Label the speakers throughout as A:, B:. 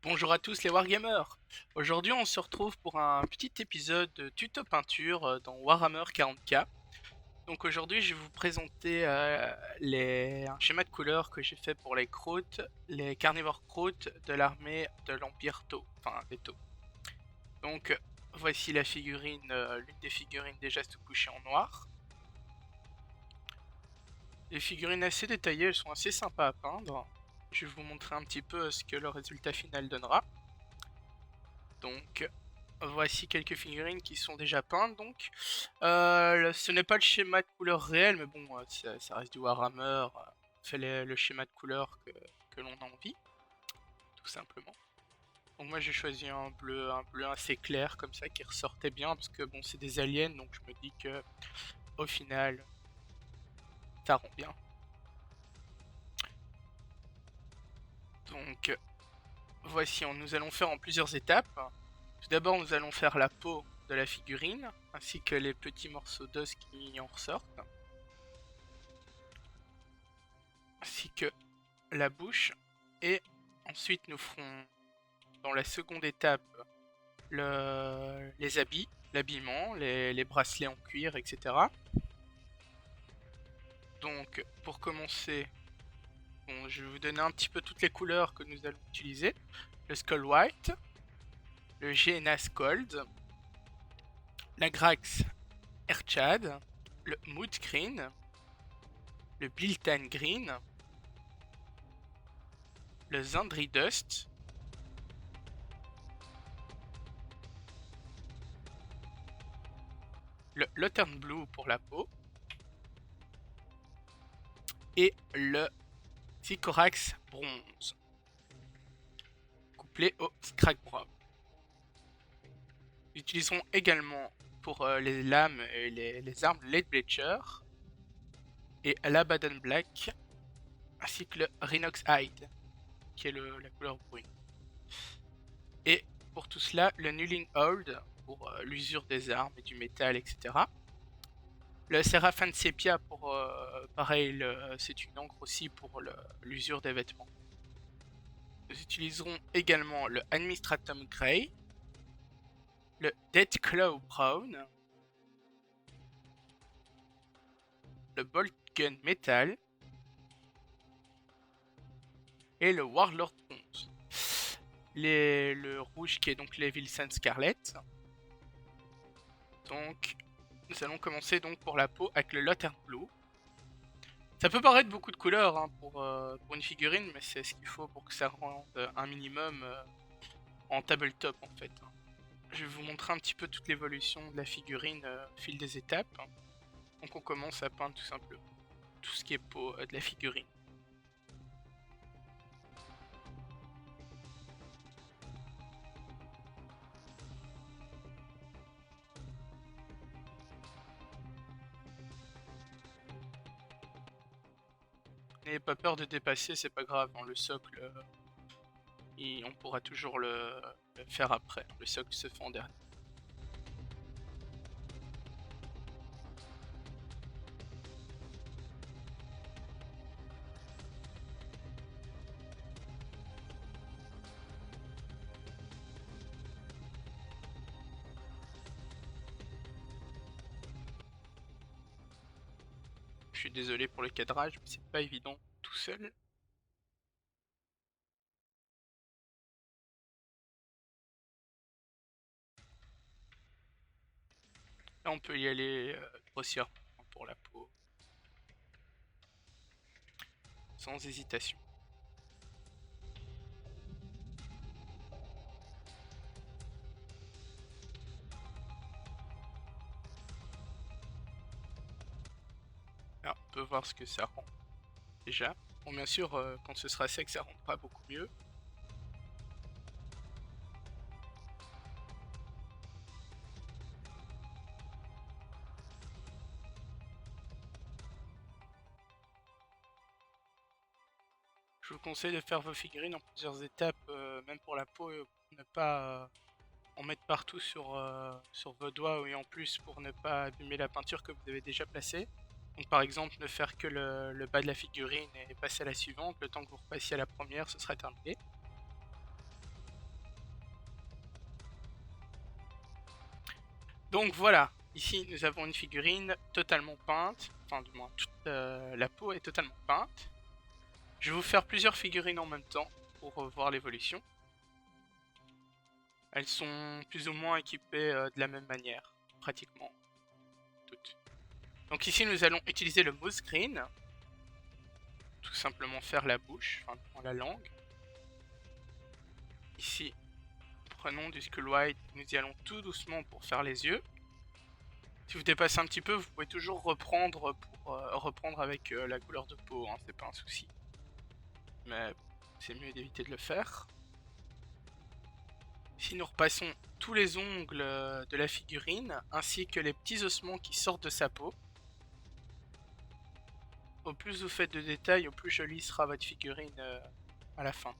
A: Bonjour à tous les Wargamers. Aujourd'hui on se retrouve pour un petit épisode de tuto peinture dans Warhammer 40K. Donc aujourd'hui je vais vous présenter un schéma de couleurs que j'ai fait pour les Kroth, les carnivores Kroth de l'armée de l'Empire Tau, enfin des Tau. Donc voici la figurine, l'une des figurines déjà sous couchée en noir. Les figurines assez détaillées, elles sont assez sympas à peindre. Je vais vous montrer un petit peu ce que le résultat final donnera. Donc voici quelques figurines qui sont déjà peintes. Donc ce n'est pas le schéma de couleur réel, mais bon, ça reste du Warhammer. On fait le schéma de couleur que l'on a envie, tout simplement. Donc moi j'ai choisi un bleu assez clair comme ça qui ressortait bien parce que bon c'est des aliens, donc je me dis que au final ça rend bien. Donc voici, nous allons faire en plusieurs étapes. Tout d'abord nous allons faire la peau de la figurine ainsi que les petits morceaux d'os qui en ressortent, ainsi que la bouche. Et ensuite nous ferons dans la seconde étape les habits, l'habillement, les bracelets en cuir, etc. Donc pour commencer, bon, je vais vous donner un petit peu toutes les couleurs que nous allons utiliser. Le Skull White, le Genas Gold, la Grax Erchad, le Mood Green, le Biltan Green, le Zandri Dust, le Lothern Blue pour la peau, et le Sycorax Bronze, couplé au Scrag Brown. Nous utiliserons également pour les lames et les armes Lead Bleacher et l'Abaddon Black, ainsi que le Rhinox Hide, qui est la couleur brune. Et pour tout cela, le Nulling Hold pour l'usure des armes et du métal, etc. Le Seraphin Sepia pour, pareil, c'est une encre aussi pour l'usure des vêtements. Nous utiliserons également le Administratum Grey, le Dead Claw Brown, le Bolt Gun Metal et le Warlord Bronze. Le rouge qui est donc l'Evil Sun Scarlet. Donc nous allons commencer donc pour la peau avec le Lothern Blue. Ça peut paraître beaucoup de couleurs hein, pour une figurine, mais c'est ce qu'il faut pour que ça rende un minimum en tabletop en fait. Je vais vous montrer un petit peu toute l'évolution de la figurine au fil des étapes. Donc on commence à peindre tout simplement tout ce qui est peau de la figurine. N'ayez pas peur de dépasser, c'est pas grave, hein, le socle, on pourra toujours le faire après. Le socle se fait en dernier. Je suis désolé pour le cadrage, mais c'est pas évident tout seul. Là on peut y aller grossièrement pour la peau, sans hésitation. Là on peut voir ce que ça rend déjà. Bon bien sûr quand ce sera sec ça rendra beaucoup mieux. Je vous conseille de faire vos figurines en plusieurs étapes, même pour la peau, pour ne pas en mettre partout sur vos doigts et en plus pour ne pas abîmer la peinture que vous avez déjà placée. Donc par exemple ne faire que le bas de la figurine et passer à la suivante, le temps que vous repassiez à la première ce sera terminé. Donc voilà, ici nous avons une figurine totalement peinte, enfin du moins toute la peau est totalement peinte. Je vais vous faire plusieurs figurines en même temps pour voir l'évolution. Elles sont plus ou moins équipées de la même manière, pratiquement toutes. Donc ici nous allons utiliser le mouse green, tout simplement faire la bouche, enfin la langue. Ici, prenons du Skull White, nous y allons tout doucement pour faire les yeux. Si vous dépassez un petit peu, vous pouvez toujours reprendre pour reprendre avec la couleur de peau, hein, c'est pas un souci. Mais c'est mieux d'éviter de le faire. Ici nous repassons tous les ongles de la figurine, ainsi que les petits ossements qui sortent de sa peau. Au plus vous faites de détails, au plus jolie sera votre figurine à la fin.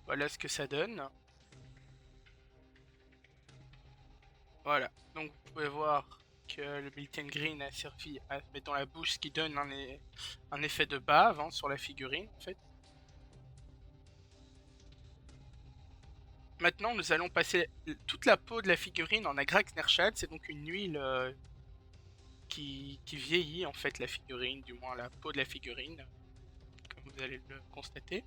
A: Voilà ce que ça donne. Voilà, donc vous pouvez voir que le Milton Green a servi à mettre dans la bouche, ce qui donne un effet de bave hein, sur la figurine en fait. Maintenant nous allons passer toute la peau de la figurine en Agrax-Nerchad, c'est donc une huile qui vieillit en fait la figurine, du moins la peau de la figurine, comme vous allez le constater.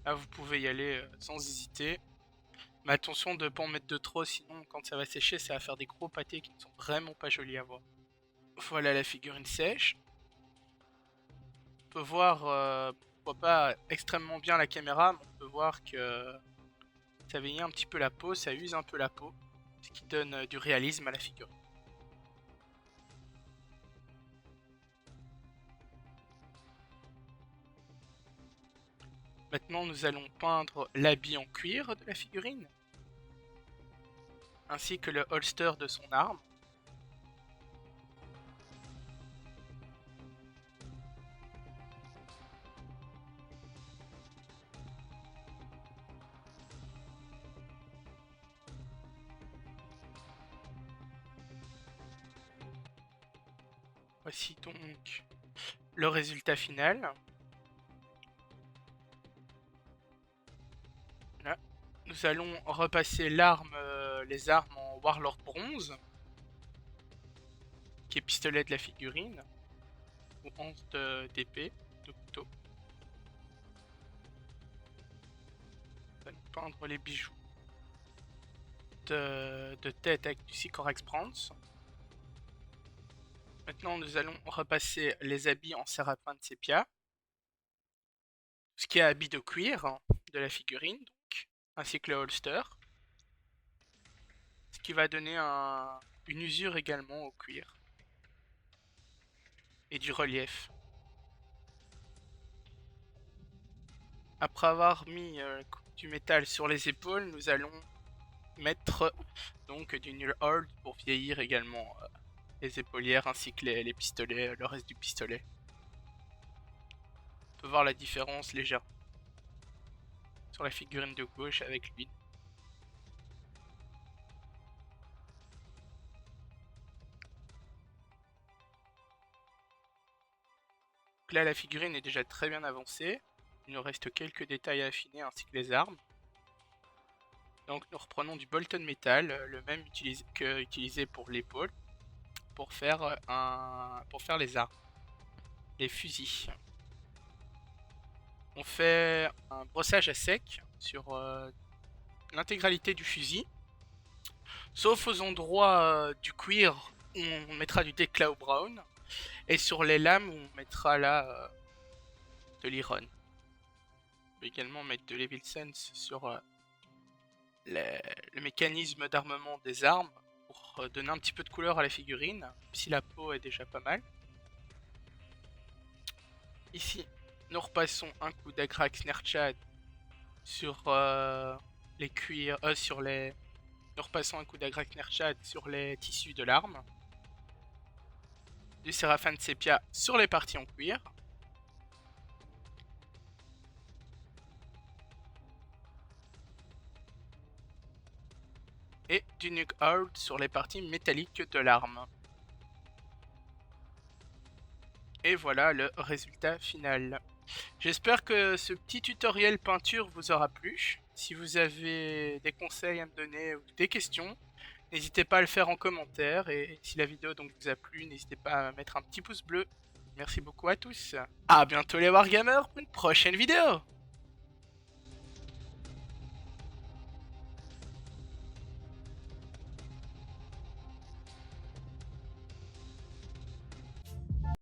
A: Là vous pouvez y aller sans hésiter. Mais attention de ne pas en mettre de trop, sinon quand ça va sécher ça va faire des gros pâtés qui ne sont vraiment pas jolis à voir. Voilà la figurine sèche. On peut voir, on voit pas extrêmement bien la caméra, mais on peut voir que ça vieillit un petit peu la peau, ça use un peu la peau, ce qui donne du réalisme à la figurine. Maintenant nous allons peindre l'habit en cuir de la figurine, ainsi que le holster de son arme. Voici donc le résultat final. Là, nous allons repasser l'arme, les armes en Warlord bronze, qui est pistolet de la figurine, ou hanche d'épée, de couteau. On va peindre les bijoux de tête avec du Sycorax Bronze. Maintenant, nous allons repasser les habits en Séraphin de Sépia. Ce qui est habit de cuir hein, de la figurine, donc, ainsi que le holster. Ce qui va donner une usure également au cuir. Et du relief. Après avoir mis du métal sur les épaules, nous allons mettre donc du Null Hold pour vieillir également les épaulières ainsi que les pistolets, le reste du pistolet. On peut voir la différence légère sur la figurine de gauche avec lui. Donc là la figurine est déjà très bien avancée. Il nous reste quelques détails à affiner ainsi que les armes. Donc nous reprenons du Bolton Metal, le même utilisé pour l'épaule, pour faire les armes, les fusils. On fait un brossage à sec sur l'intégralité du fusil, sauf aux endroits du cuir où on mettra du Declau Brown, et sur les lames où on mettra là de l'iron. On peut également mettre de l'Evil Sense sur le mécanisme d'armement des armes pour donner un petit peu de couleur à la figurine, si la peau est déjà pas mal. Ici, nous repassons un coup d'Agrax Nerchad sur les cuirs, Nous repassons un coup d'Agrax Nerchad sur les tissus de l'arme. Du Séraphin de Sépia sur les parties en cuir. Et du Nuke Hold sur les parties métalliques de l'arme. Et voilà le résultat final. J'espère que ce petit tutoriel peinture vous aura plu. Si vous avez des conseils à me donner ou des questions, n'hésitez pas à le faire en commentaire. Et si la vidéo donc vous a plu, n'hésitez pas à mettre un petit pouce bleu. Merci beaucoup à tous. À bientôt les Wargamers pour une prochaine vidéo.